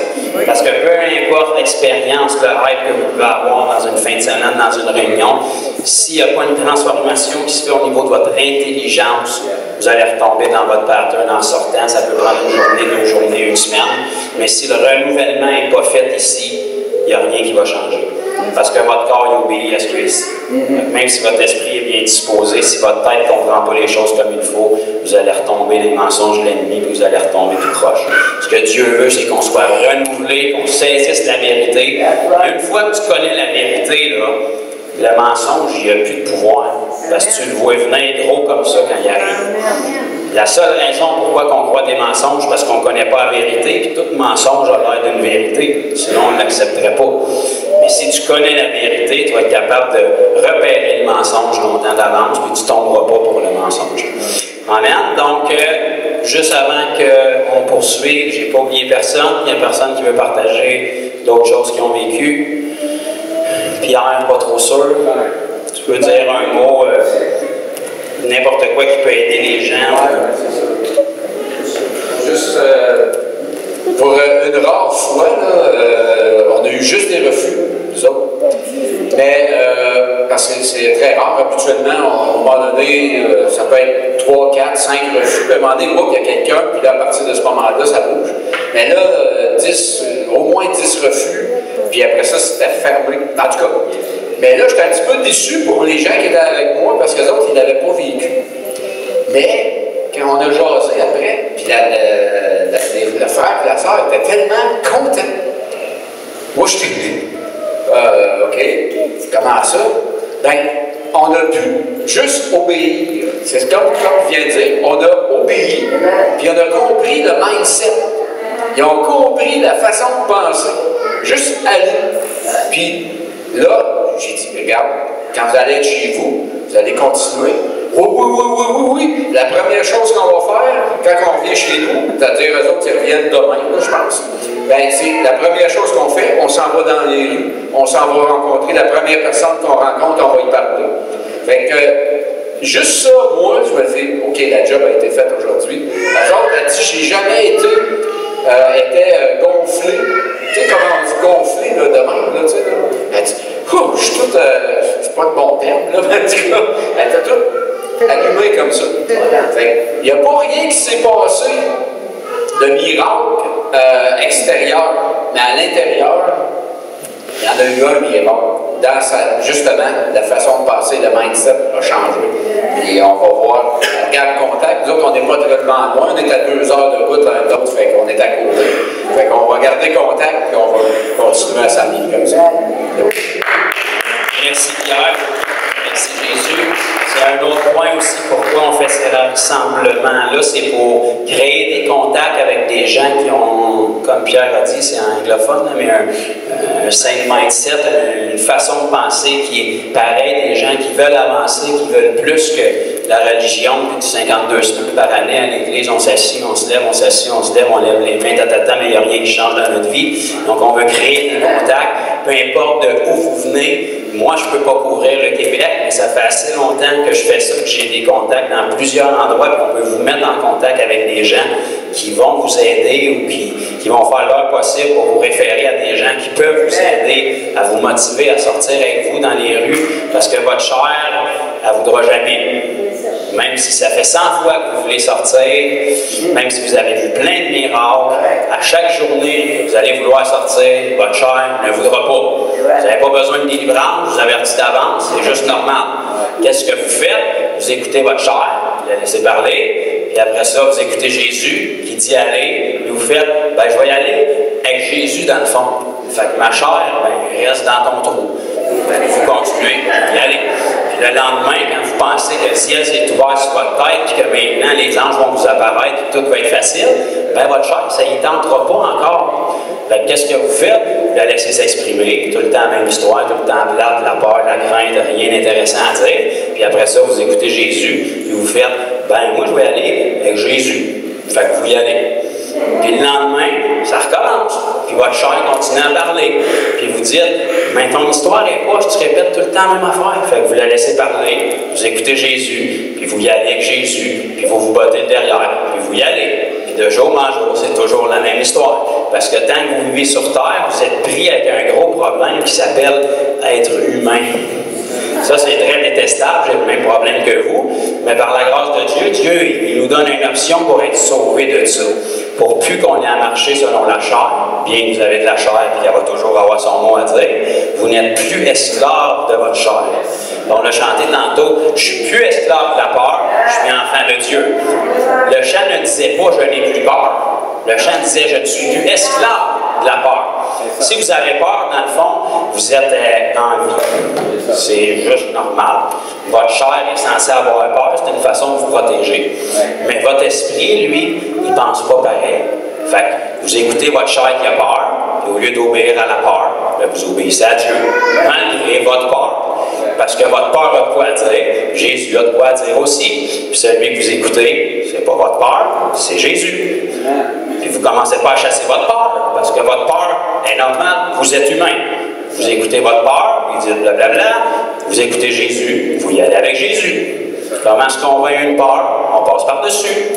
Parce que peu importe l'expérience, le hype que vous pouvez avoir dans une fin de semaine, dans une réunion, s'il n'y a pas une transformation qui se fait au niveau de votre intelligence, vous allez retomber dans votre pattern en sortant. Ça peut prendre une journée, 2 journées, 1 semaine. Mais si le renouvellement n'est pas fait ici, il n'y a rien qui va changer. Parce que votre corps il obéit à ce qu'il y a ici. Même si votre esprit est bien disposé, si votre tête ne comprend pas les choses comme il faut, vous allez retomber les mensonges de l'ennemi, puis vous allez retomber tout croche. Ce que Dieu veut, c'est qu'on soit renouvelé, qu'on saisisse la vérité. Une fois que tu connais la vérité, là, le mensonge, il n'y a plus de pouvoir. Parce que tu le vois venir gros comme ça quand il arrive. La seule raison pourquoi on croit des mensonges, parce qu'on ne connaît pas la vérité, puis tout mensonge a l'air d'une vérité. Sinon, on ne l'accepterait pas. Mais si tu connais la vérité, tu vas être capable de repérer le mensonge longtemps d'avance, puis tu ne tomberas pas pour le mensonge. Amen. Donc, juste avant qu'on poursuive, je n'ai pas oublié personne. Il n'y a personne qui veut partager d'autres choses qu'ils ont vécues. Pierre, pas trop sûr. Tu peux dire un mot, n'importe quoi qui peut aider les gens. Juste pour une rare fois, là, on a eu juste des refus, nous autres. Mais parce que c'est très rare, habituellement, à un moment donné, ça peut être 3, 4, 5 refus. Puis à un moment donné, il y a quelqu'un, puis là, à partir de ce moment-là, ça bouge. Mais là, au moins 10 refus, puis après ça, c'était fermé. En tout cas. Mais là, j'étais un petit peu déçu pour les gens qui étaient avec moi, parce que les autres, ils n'avaient pas vécu. Mais, quand on a jasé après, puis le frère et la sœur étaient tellement contents. Moi, je t'ai OK, comment ça? Ben, on a pu juste obéir. C'est comme je viens de dire, on a obéi, puis on a compris le mindset. Ils ont compris la façon de penser. Juste aller. Puis là, j'ai dit, regarde, quand vous allez être chez vous, vous allez continuer. Oui. La première chose qu'on va faire, quand on vient chez nous, c'est-à-dire eux autres qui reviennent demain, là, je pense, ben, c'est la première chose qu'on fait, on s'en va dans les rues, on s'en va rencontrer la première personne qu'on rencontre, on va y parler. Fait que, juste ça, moi, je me dis, OK, la job a été faite aujourd'hui. La autre a dit, j'ai jamais été gonflé. Tu sais comment on dit gonflé, là, de même, là, tu sais, là. Elle dit, je suis toute, c'est pas de bon terme, là, mais en tout cas, elle était toute allumée comme ça. Il n'y a pas rien qui s'est passé de miracle extérieur, mais à l'intérieur, il y en a eu un miracle. Justement, la façon de passer, le mindset a changé. Et on va voir, on regarde le contact. Nous autres, on n'est pas très loin, on est à 2 heures de route l'un de l'autre, fait qu'on est à côté. Fait qu'on va garder contact et on va continuer à s'amener comme ça. Merci Pierre. Merci Jésus. C'est un autre point aussi pourquoi on fait ces rassemblements-là, c'est pour créer des contacts avec des gens qui ont, comme Pierre a dit, c'est anglophone, mais un sain mindset, une façon de penser qui est pareille, des gens qui veulent avancer, qui veulent plus que la religion, puis 52 semaines par année à l'église, on s'assied, on se lève, on s'assied, on se lève, on lève les mains, mais il n'y a rien qui change dans notre vie. Donc on veut créer des contacts, peu importe de où vous venez, moi, je ne peux pas couvrir le Québec, mais ça fait assez longtemps que je fais ça, que j'ai des contacts dans plusieurs endroits, puis on peut vous mettre en contact avec des gens qui vont vous aider ou qui vont faire leur possible pour vous référer à des gens qui peuvent vous aider à vous motiver à sortir avec vous dans les rues, parce que votre chair, elle ne voudra jamais. Même si ça fait 100 fois que vous voulez sortir, même si vous avez vu plein de miracles, à chaque journée, vous allez vouloir sortir, votre chair ne voudra pas. Vous n'avez pas besoin de délivrance, je vous avertis d'avance, c'est juste normal. Qu'est-ce que vous faites? Vous écoutez votre chair, vous la laissez parler, et après ça, vous écoutez Jésus qui dit aller, et vous faites, ben je vais y aller avec Jésus dans le fond. Fait que ma chair, ben, reste dans ton trou. Ben, vous continuez, vous y allez. Puis le lendemain, quand vous pensez que le ciel s'est ouvert sur votre tête, puis que maintenant les anges vont vous apparaître, et tout va être facile, ben votre chair, ça y tentera pas encore. Fait que qu'est-ce que vous faites? Vous la laissez s'exprimer, tout le temps la même histoire, tout le temps plate, la peur, la crainte, rien d'intéressant à dire. Puis après ça, vous écoutez Jésus, puis vous faites, ben moi je vais aller avec Jésus. Fait que vous y allez. Puis le lendemain, ça recommence. Puis votre chair continue à parler. Puis vous dites, mais ton histoire est proche, tu répètes tout le temps la même affaire. Fait que vous la laissez parler, vous écoutez Jésus, puis vous y allez avec Jésus, puis vous vous battez derrière, puis vous y allez. Puis de jour en jour, c'est toujours la même histoire. Parce que tant que vous vivez sur Terre, vous êtes pris avec un gros problème qui s'appelle être humain. Ça, c'est très détestable, j'ai le même problème que vous, mais par la grâce de Dieu, Dieu, il nous donne une option pour être sauvé de ça. Pour plus qu'on ait à marcher selon la chair, bien que vous avez de la chair et qu'il va toujours avoir son mot à dire, vous n'êtes plus esclave de votre chair. On l'a chanté tantôt, je ne suis plus esclave de la peur, je suis enfant de Dieu. Le chant ne disait pas je n'ai plus peur. Le chant disait je ne suis plus esclave de la peur. Si vous avez peur, dans le fond, vous êtes en vie. C'est juste normal. Votre chair est censée avoir peur, c'est une façon de vous protéger. Mais votre esprit, lui, il ne pense pas pareil. Fait que vous écoutez votre chair qui a peur, et au lieu d'obéir à la peur, vous obéissez à Dieu, malgré votre peur. Parce que votre peur a de quoi dire, Jésus a de quoi dire aussi. Puis celui que vous écoutez, c'est pas votre peur, c'est Jésus. Puis vous ne commencez pas à chasser votre peur, parce que votre peur est normale, vous êtes humain. Vous écoutez votre peur, vous dites blablabla, vous écoutez Jésus, vous y allez avec Jésus. Comment est-ce qu'on vainc une peur? On passe par-dessus.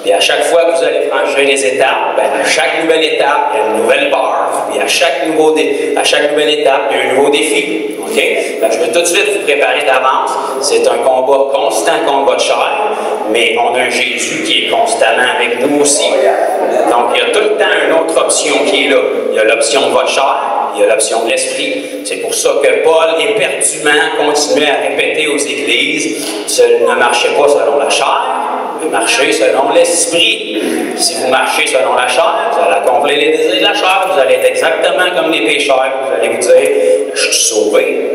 Puis à chaque fois que vous allez franchir les étapes, ben à chaque nouvelle étape, il y a une nouvelle peur. Puis à chaque nouvelle étape, il y a un nouveau défi. OK? Ben, je veux tout de suite vous préparer d'avance. C'est un combat constant contre votre chair, mais on a un Jésus qui est constamment avec nous aussi. Donc il y a tout le temps une autre option qui est là. Il y a l'option de votre chair, il y a l'option de l'esprit. C'est pour ça que Paul éperdument continuait à répéter aux églises, ne marchez pas selon la chair, mais marchez selon l'esprit. Si vous marchez selon la chair, vous allez accomplir les désirs de la chair, vous allez être exactement comme les pécheurs, vous allez vous dire, je suis sauvé.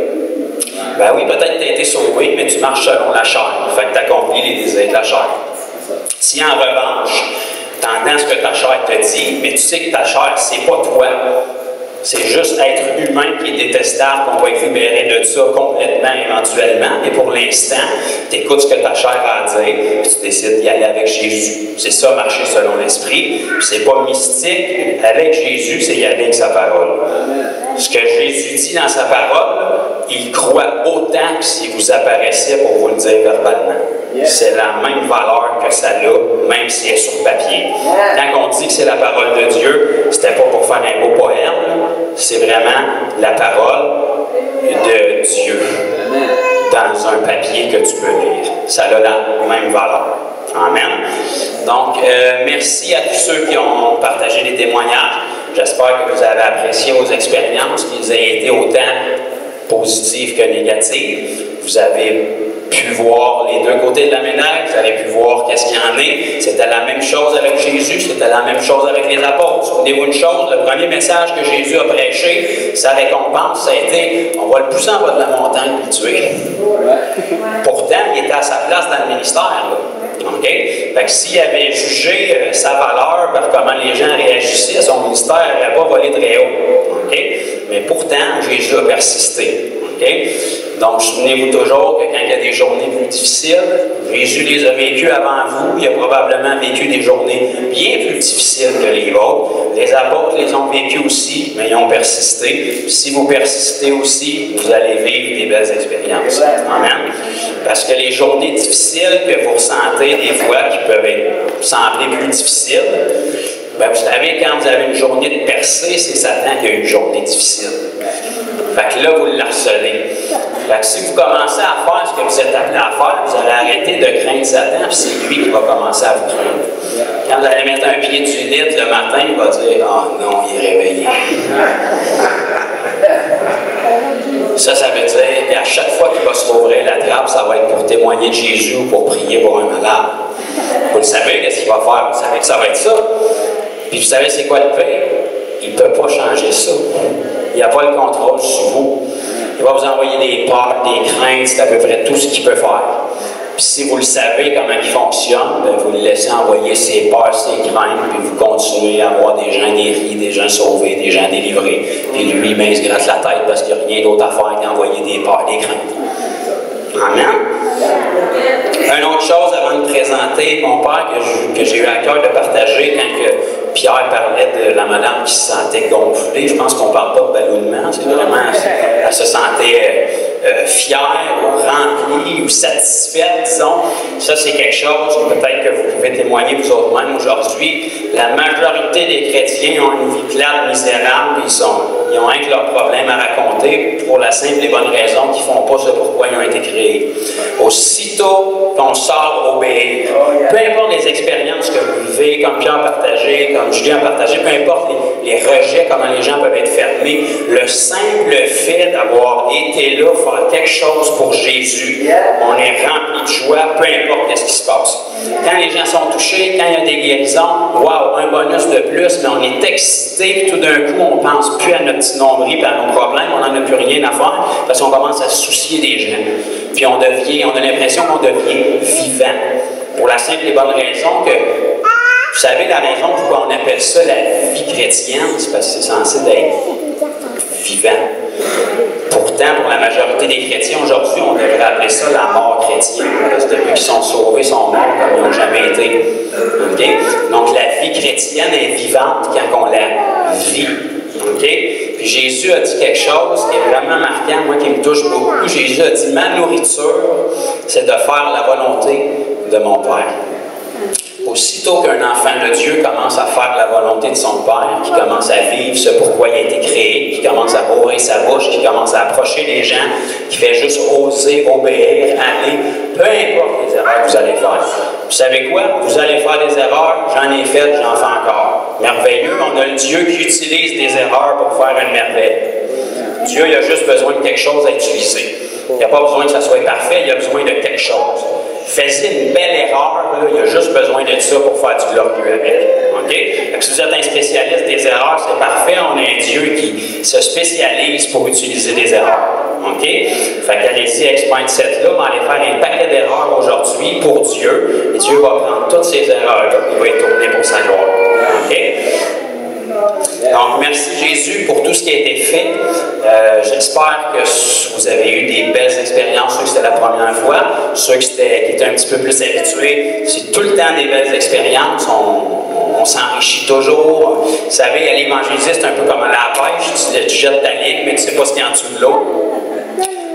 Ben oui, peut-être que tu as été sauvé, mais tu marches selon la chair, fait que tu accomplis les désirs de la chair. Si en revanche, tu entends ce que ta chair te dit, mais tu sais que ta chair, c'est pas toi. C'est juste être humain qui est détestable, qu'on va être libéré de ça complètement éventuellement. Mais pour l'instant, tu écoutes ce que ta chair a à dire, puis tu décides d'y aller avec Jésus. C'est ça, marcher selon l'esprit. C'est pas mystique. Avec Jésus, c'est y aller avec sa parole. Ce que Jésus dit dans sa parole, il croit autant que si vous apparaissait pour vous le dire verbalement. C'est la même valeur que ça a, même si elle est sur papier. Quand on dit que c'est la parole de Dieu, c'était pas pour faire un beau poème, c'est vraiment la parole de Dieu dans un papier que tu peux lire. Ça a la même valeur. Amen. Donc, merci à tous ceux qui ont partagé des témoignages. J'espère que vous avez apprécié vos expériences, qu'ils aient été autant positives que négatives. Vous avez pu voir les deux côtés de la médaille, vous avez pu voir qu'est-ce qu'il y en est. C'était la même chose avec Jésus, c'était la même chose avec les apôtres. Souvenez-vous une chose, le premier message que Jésus a prêché, sa récompense, ça a été, on va le pousser en bas de la montagne pour le tuer. Pourtant, il était à sa place dans le ministère. Okay? Fait que s'il avait jugé sa valeur par comment les gens réagissaient, son ministère n'aurait pas volé très haut. Okay? Mais pourtant, Jésus a persisté. Okay? Donc, souvenez-vous toujours que quand il y a des journées plus difficiles, Jésus les a vécues avant vous. Il a probablement vécu des journées bien plus difficiles que les vôtres. Les apôtres les ont vécus aussi, mais ils ont persisté. Puis si vous persistez aussi, vous allez vivre des belles expériences. Amen. Parce que les journées difficiles que vous ressentez des fois, qui peuvent sembler plus difficiles, ben vous savez, quand vous avez une journée de percée, c'est Satan qui a une journée difficile. Fait que là, vous le harcelez. Fait que si vous commencez à faire ce que vous êtes appelé à faire, vous allez arrêter de craindre Satan, puis c'est lui qui va commencer à vous craindre. Quand vous allez mettre un pied du lit le matin, il va dire « Ah oh non, il est réveillé. » Ça veut dire qu'à chaque fois qu'il va se rouvrir la trappe, ça va être pour témoigner de Jésus ou pour prier pour un malade. Vous le savez, qu'est-ce qu'il va faire? Vous savez que ça va être ça. Puis vous savez c'est quoi le pire? Il ne peut pas changer ça. Il n'a pas le contrôle sur vous. Il va vous envoyer des peurs, des craintes, c'est à peu près tout ce qu'il peut faire. Puis si vous le savez comment il fonctionne, bien, vous le laissez envoyer ses peurs, ses craintes, puis vous continuez à avoir des gens guéris, des gens sauvés, des gens délivrés. Puis lui, ben, il se gratte la tête parce qu'il n'y a rien d'autre à faire qu'envoyer des peurs, des craintes. Amen. Une autre chose avant de présenter mon père que j'ai eu à cœur de partager quand Pierre parlait de la madame qui se sentait gonflée. Je pense qu'on ne parle pas de ballonnement, c'est vraiment, elle se sentait fière ou remplie ou satisfaite, disons. Ça, c'est quelque chose, peut-être que vous pouvez témoigner vous autres-mêmes aujourd'hui. La majorité des chrétiens ont une vie plate, misérable, puis ils ont rien que leurs problèmes à raconter pour la simple et bonne raison qu'ils ne font pas ce pourquoi ils ont été créés. Aussitôt qu'on sort obéir, peu importe les expériences que vous vivez, comme Pierre a partagé, comme Julien a partagé, peu importe les rejets, comment les gens peuvent être fermés, le simple fait d'avoir été là, faire quelque chose pour Jésus, on est rempli de joie, peu importe ce qui se passe. Quand les gens sont touchés, quand il y a des guérisons, waouh, un bonus de plus, mais on est excité, puis tout d'un coup, on ne pense plus à notre petit nombril et à nos problèmes, on n'en a plus rien à faire, parce qu'on commence à se soucier des gens. Puis on a l'impression qu'on devient vivant. Pour la simple et bonne raison que, vous savez, la raison pourquoi on appelle ça la vie chrétienne, c'est parce que c'est censé d'être vivant. Pourtant, pour la majorité des chrétiens aujourd'hui, on devrait appeler ça la mort chrétienne, parce que depuis qu'ils sont sauvés, ils sont morts comme ils n'ont jamais été. Okay? Donc la vie chrétienne est vivante quand on la vit. Okay? Puis Jésus a dit quelque chose qui est vraiment marquant, moi qui me touche beaucoup. Jésus a dit, ma nourriture, c'est de faire la volonté de mon Père. Aussitôt qu'un enfant de Dieu commence à faire la volonté de son Père, qui commence à vivre ce pourquoi il a été créé, qui commence à ouvrir sa bouche, qui commence à approcher les gens, qui fait juste oser, obéir, aller, peu importe les erreurs que vous allez faire. Vous savez quoi? Vous allez faire des erreurs, j'en ai fait, j'en fais encore. Merveilleux, on a le Dieu qui utilise des erreurs pour faire une merveille. Dieu, il a juste besoin de quelque chose à utiliser. Il n'a pas besoin que ça soit parfait, il a besoin de quelque chose. Faites une belle erreur, là, il a juste besoin de ça pour faire du glorieux avec. Okay? Donc, si vous êtes un spécialiste des erreurs, c'est parfait, on a un Dieu qui se spécialise pour utiliser des erreurs. OK? Fait qu'allez-y avec ce mindset-là, on va aller faire un paquet d'erreurs aujourd'hui pour Dieu, et Dieu va prendre toutes ces erreurs-là, il va les tourner pour sa gloire. OK? Donc, merci Jésus pour tout ce qui a été fait. J'espère que vous avez eu des belles expériences, ceux que c'était la première fois, ceux qui étaient un petit peu plus habitués. C'est tout le temps des belles expériences. On s'enrichit toujours. Vous savez, aller évangéliser, c'est un peu comme à la pêche. Tu jettes ta ligne, mais tu ne sais pas ce qu'il y a en dessous de l'eau.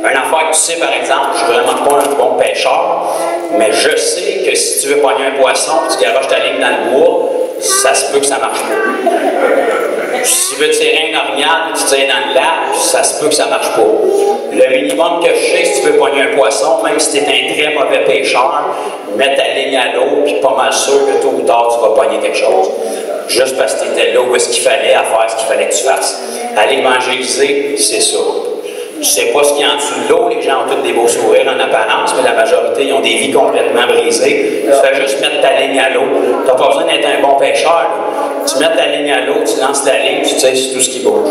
Un affaire que tu sais, par exemple, je ne suis vraiment pas un bon pêcheur, mais je sais que si tu veux pogner un poisson, tu garoches ta ligne dans le bois, ça se peut que ça ne marche pas. Si tu veux tirer un orignal, tu tires dans le lac, ça se peut que ça ne marche pas. Le minimum que je sais, si tu veux pogner un poisson, même si tu es un très mauvais pêcheur, mets ta ligne à l'eau, puis pas mal sûr que tôt ou tard, tu vas pogner quelque chose. Juste parce que tu étais là où est-ce qu'il fallait à faire ce qu'il fallait que tu fasses. Aller évangéliser, c'est ça. Tu ne sais pas ce qu'il y a en dessous de l'eau, les gens ont tous des beaux sourires en apparence, mais la majorité, ils ont des vies complètement brisées. Tu fais juste mettre ta ligne à l'eau. Tu n'as pas besoin d'être un bon pêcheur. Tu mets ta ligne à l'eau, tu lances la ligne, tu sais, c'est tout ce qui bouge.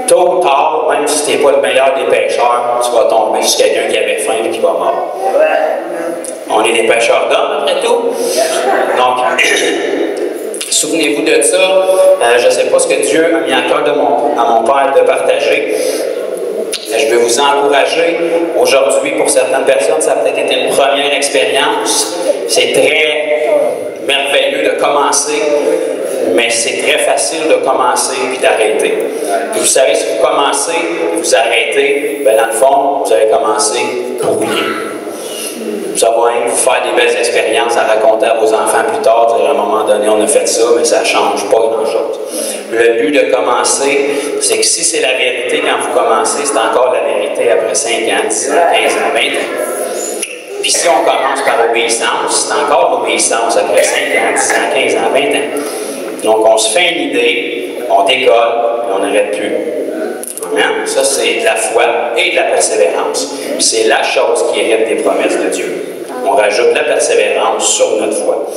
Tôt ou tard, même si tu n'es pas le meilleur des pêcheurs, tu vas tomber sur quelqu'un qui avait faim et qui va mordre. On est des pêcheurs d'hommes, après tout. Donc, souvenez-vous de ça. Je ne sais pas ce que Dieu a mis à cœur à mon Père de partager. Je vais vous encourager aujourd'hui, pour certaines personnes, ça a peut-être été une première expérience. C'est très merveilleux de commencer, Mais c'est très facile de commencer puis d'arrêter. Puis vous savez, si vous commencez, vous arrêtez, bien dans le fond, vous avez commencé pour rien. Ça va même vous faire des belles expériences à raconter à vos enfants plus tard. À un moment donné, on a fait ça, mais ça ne change pas grand-chose. Le but de commencer, c'est que si c'est la vérité quand vous commencez, c'est encore la vérité après 5 ans, 10 ans, 15 ans, 20 ans. Puis si on commence par obéissance, c'est encore l'obéissance après 5 ans, 10 ans, 15 ans, 20 ans. Donc on se fait une idée, on décolle, et on n'arrête plus. Amen. Ça, c'est de la foi et de la persévérance. C'est la chose qui hérite des promesses de Dieu. On rajoute la persévérance sur notre foi.